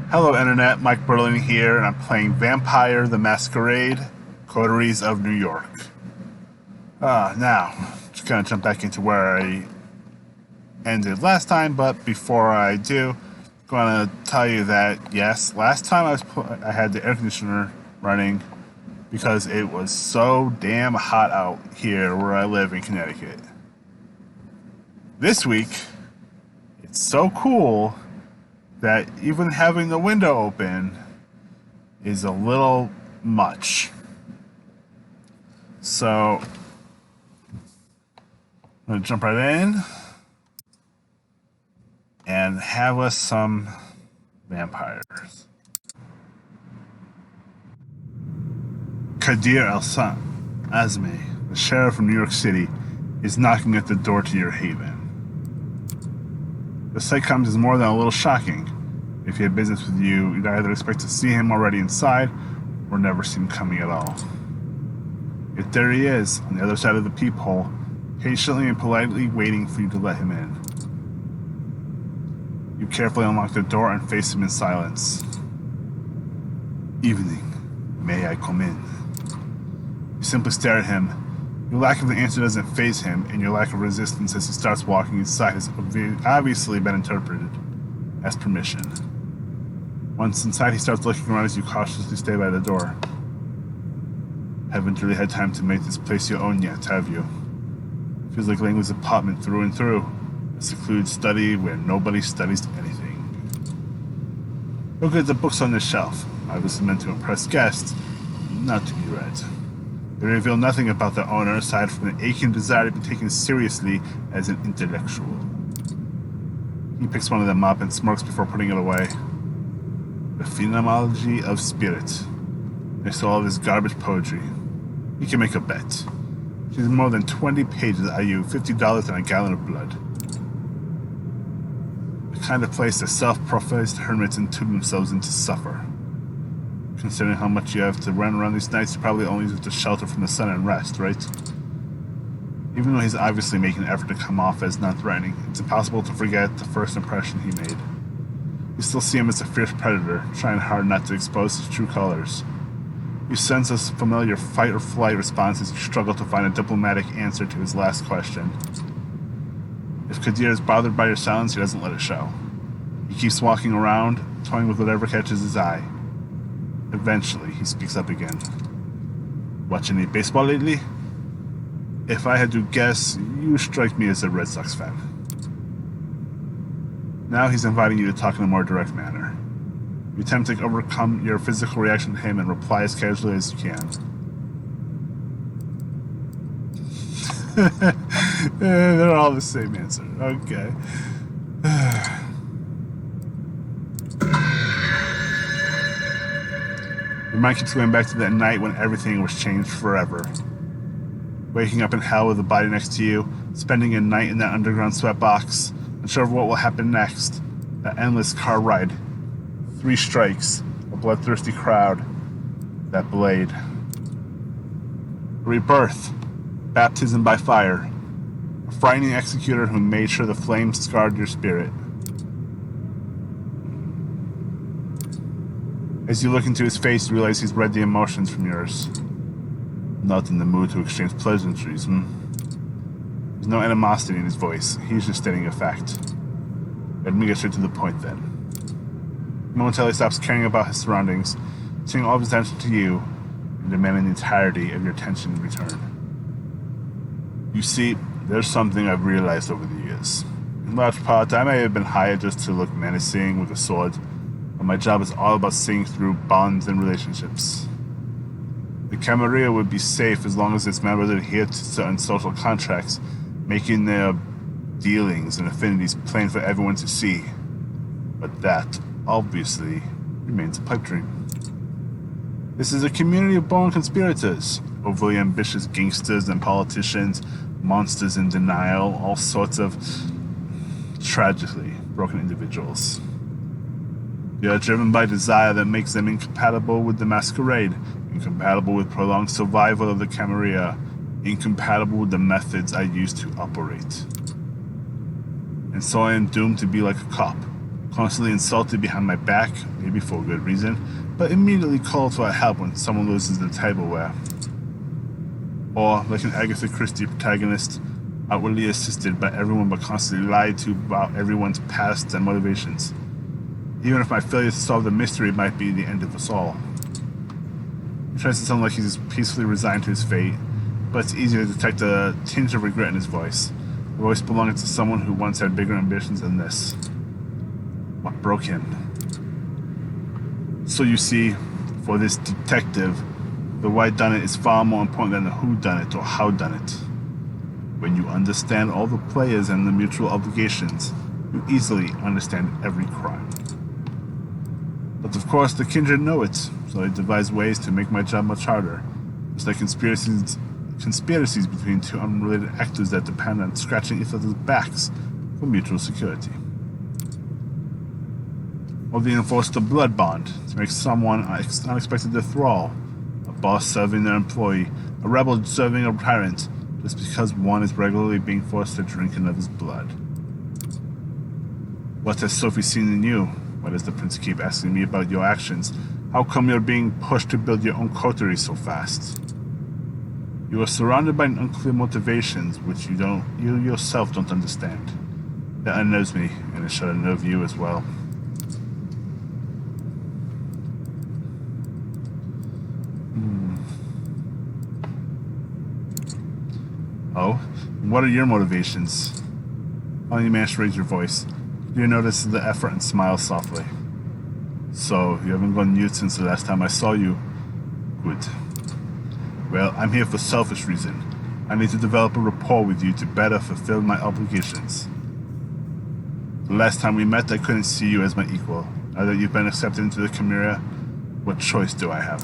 Hello Internet, Mike Berlin here, and I'm playing Vampire the Masquerade Coteries of New York. Now, just gonna jump back into where I ended last time, but before I do, I'm gonna tell you that yes, last time I had the air conditioner running because it was so damn hot out here where I live in Connecticut. This week, it's so cool that even having the window open is a little much. So I'm gonna jump right in and have us some vampires. Kadir Azmi, the sheriff from New York City, is knocking at the door to your haven. The sight comes as more than a little shocking. If he had business with you, you'd either expect to see him already inside or never see him coming at all. Yet there he is, on the other side of the peephole, patiently and politely waiting for you to let him in. You carefully unlock the door and face him in silence. Evening. May I come in? You simply stare at him. Your lack of an answer doesn't faze him, and your lack of resistance as he starts walking inside has obviously been interpreted as permission. Once inside, he starts looking around as you cautiously stay by the door. Haven't really had time to make this place your own yet, have you? Feels like Langley's apartment through and through. A secluded study where nobody studies anything. Look at the books on the shelf. Obviously meant to impress guests, not to be read. They reveal nothing about the owner aside from an aching desire to be taken seriously as an intellectual. He picks one of them up and smirks before putting it away. The Phenomenology of Spirit. Next to all of his garbage poetry. He can make a bet. She's more than 20 pages at you, $50 and a gallon of blood. The kind of place that self-professed hermits intune themselves in to suffer. Considering how much you have to run around these nights, you probably only use it to shelter from the sun and rest, right? Even though he's obviously making an effort to come off as non-threatening, it's impossible to forget the first impression he made. You still see him as a fierce predator, trying hard not to expose his true colors. You sense a familiar fight-or-flight response as you struggle to find a diplomatic answer to his last question. If Kadir is bothered by your silence, he doesn't let it show. He keeps walking around, toying with whatever catches his eye. Eventually, he speaks up again. Watch any baseball lately? If I had to guess, you strike me as a Red Sox fan. Now he's inviting you to talk in a more direct manner. You attempt to overcome your physical reaction to him and reply as casually as you can. They're all the same answer. Okay. Your mind keeps going back to that night when everything was changed forever. Waking up in hell with a body next to you, spending a night in that underground sweatbox, unsure of what will happen next. That endless car ride. 3 strikes, a bloodthirsty crowd, that blade. Rebirth, baptism by fire, a frightening executor who made sure the flames scarred your spirit. As you look into his face, you realize he's read the emotions from yours. Not in the mood to exchange pleasantries, There's no animosity in his voice. He's just stating a fact. Let me get straight to the point then. Momentarily stops caring about his surroundings, turning all of his attention to you, and demanding the entirety of your attention in return. You see, there's something I've realized over the years. In large part, I may have been hired just to look menacing with a sword, but my job is all about seeing through bonds and relationships. The Camarilla would be safe as long as its members adhere to certain social contracts, making their dealings and affinities plain for everyone to see. But that, obviously, remains a pipe dream. This is a community of born conspirators, overly ambitious gangsters and politicians, monsters in denial, all sorts of tragically broken individuals. They are driven by desire that makes them incompatible with the masquerade, incompatible with prolonged survival of the Camarilla, incompatible with the methods I use to operate. And so I am doomed to be like a cop, Constantly insulted behind my back, maybe for a good reason, but immediately called for help when someone loses their tableware. Or, like an Agatha Christie protagonist, outwardly assisted by everyone but constantly lied to about everyone's pasts and motivations. Even if my failure to solve the mystery might be the end of us all. He tries to sound like he's peacefully resigned to his fate, but it's easy to detect a tinge of regret in his voice. A voice belonging to someone who once had bigger ambitions than this. What broke him? So you see, for this detective, the why done it is far more important than the who done it or how done it. When you understand all the players and the mutual obligations, you easily understand every crime. But of course, the kindred know it, so they devise ways to make my job much harder. Just like conspiracies between two unrelated actors that depend on scratching each other's backs for mutual security. Or they enforce the blood bond to make someone unexpected their thrall, a boss serving their employee, a rebel serving a tyrant, just because one is regularly being forced to drink another's blood. What has Sophie seen in you? Why does the prince keep asking me about your actions? How come you're being pushed to build your own coterie so fast? You are surrounded by unclear motivations which you yourself don't understand. That unnerves me, and it should unnerve you as well. Oh, what are your motivations? Finally, you managed to raise your voice. You notice the effort and smile softly. So, you haven't gone mute since the last time I saw you. Good. Well, I'm here for selfish reason. I need to develop a rapport with you to better fulfill my obligations. The last time we met, I couldn't see you as my equal. Now that you've been accepted into the Chimera, what choice do I have?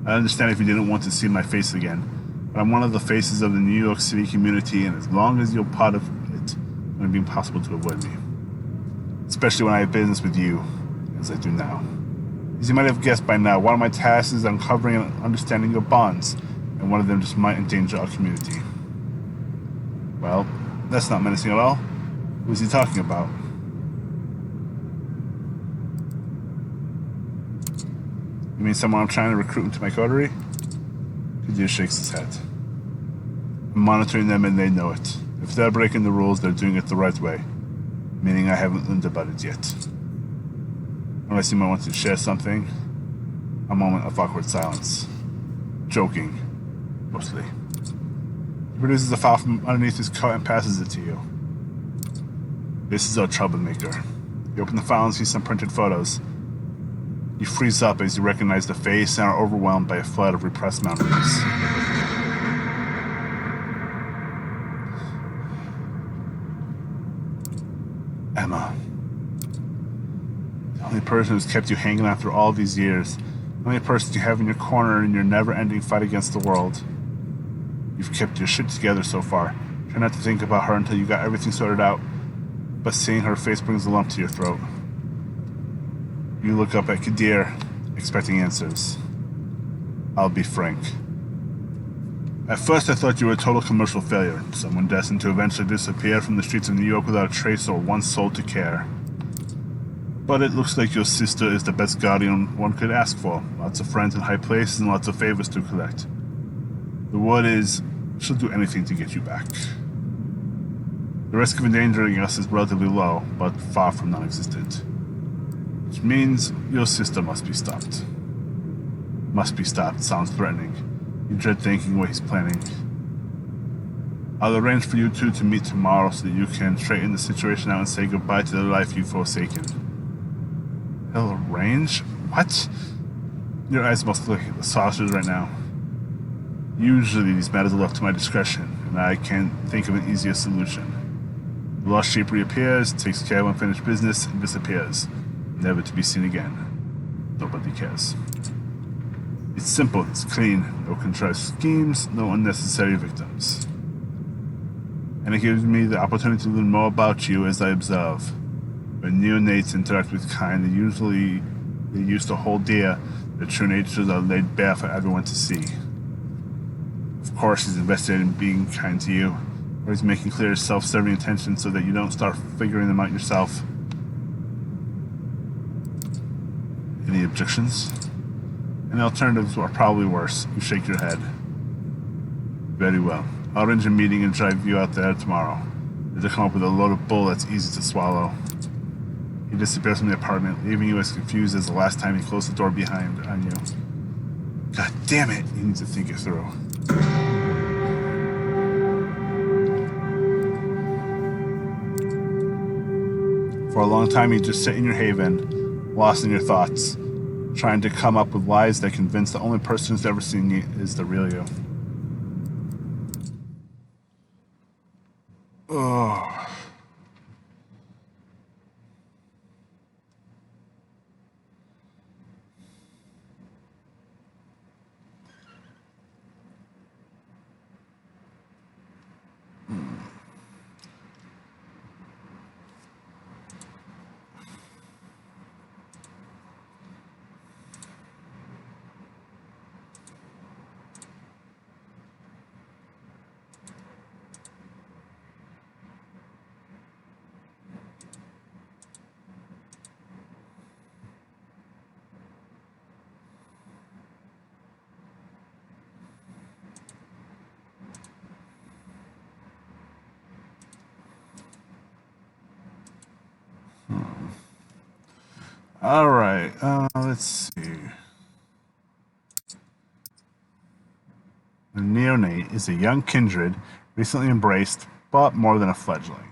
I understand if you didn't want to see my face again, but I'm one of the faces of the New York City community, and as long as you're part of it, it's going to be impossible to avoid me. Especially when I have business with you, as I do now. As you might have guessed by now, one of my tasks is uncovering and understanding your bonds, and one of them just might endanger our community. Well, that's not menacing at all. Who is he talking about? You mean someone I'm trying to recruit into my coterie? Kadir shakes his head. I'm monitoring them and they know it. If they're breaking the rules, they're doing it the right way. Meaning I haven't learned about it yet. Unless you might want to share something. A moment of awkward silence. Joking. Mostly. He produces a file from underneath his coat and passes it to you. This is our troublemaker. You open the file and see some printed photos. You freeze up as you recognize the face and are overwhelmed by a flood of repressed memories. Emma. The only person who's kept you hanging on through all these years. The only person you have in your corner in your never-ending fight against the world. You've kept your shit together so far. Try not to think about her until you got everything sorted out. But seeing her face brings a lump to your throat. You look up at Kadir, expecting answers. I'll be frank. At first I thought you were a total commercial failure, someone destined to eventually disappear from the streets of New York without a trace or one soul to care. But it looks like your sister is the best guardian one could ask for. Lots of friends in high places and lots of favors to collect. The word is, she'll do anything to get you back. The risk of endangering us is relatively low, but far from non-existent. Which means your sister must be stopped. Must be stopped sounds threatening. You dread thinking what he's planning. I'll arrange for you two to meet tomorrow so that you can straighten the situation out and say goodbye to the life you've forsaken. He'll arrange? What? Your eyes must look like the saucers right now. Usually these matters are left to my discretion, and I can't think of an easier solution. The lost sheep reappears, takes care of unfinished business, and disappears. Never to be seen again. Nobody cares. It's simple, it's clean. No contrived schemes, no unnecessary victims. And it gives me the opportunity to learn more about you as I observe. When neonates interact with kind, they used to hold dear, their true natures are laid bare for everyone to see. Of course, he's invested in being kind to you, or he's making clear his self-serving intentions so that you don't start figuring them out yourself. Any objections? Any alternatives are probably worse. You shake your head. Very well. I'll arrange a meeting and drive you out there tomorrow. To come up with a load of bull that's easy to swallow. He disappears from the apartment, leaving you as confused as the last time he closed the door behind on you. God damn it! You need to think it through. For a long time, you just sit in your haven, lost in your thoughts, trying to come up with lies that convince the only person who's ever seen you is the real you. Oh. All right, let's see. A neonate is a young kindred, recently embraced, but more than a fledgling.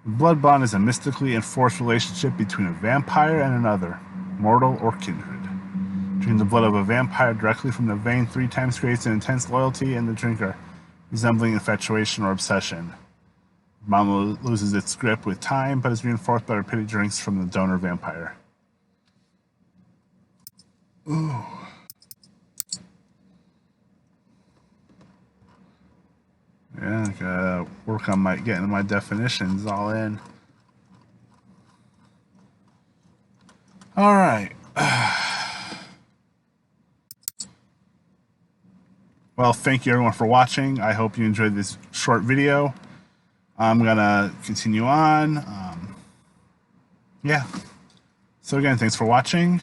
The blood bond is a mystically enforced relationship between a vampire and another, mortal or kindred. Drinking the blood of a vampire directly from the vein 3 times creates an intense loyalty in the drinker, resembling infatuation or obsession. The bond loses its grip with time, but is reinforced by repeated drinks from the donor vampire. Ooh. Yeah, I gotta work on getting my definitions all in. All right. Well, thank you everyone for watching. I hope you enjoyed this short video. I'm gonna continue on. Yeah. So again, thanks for watching.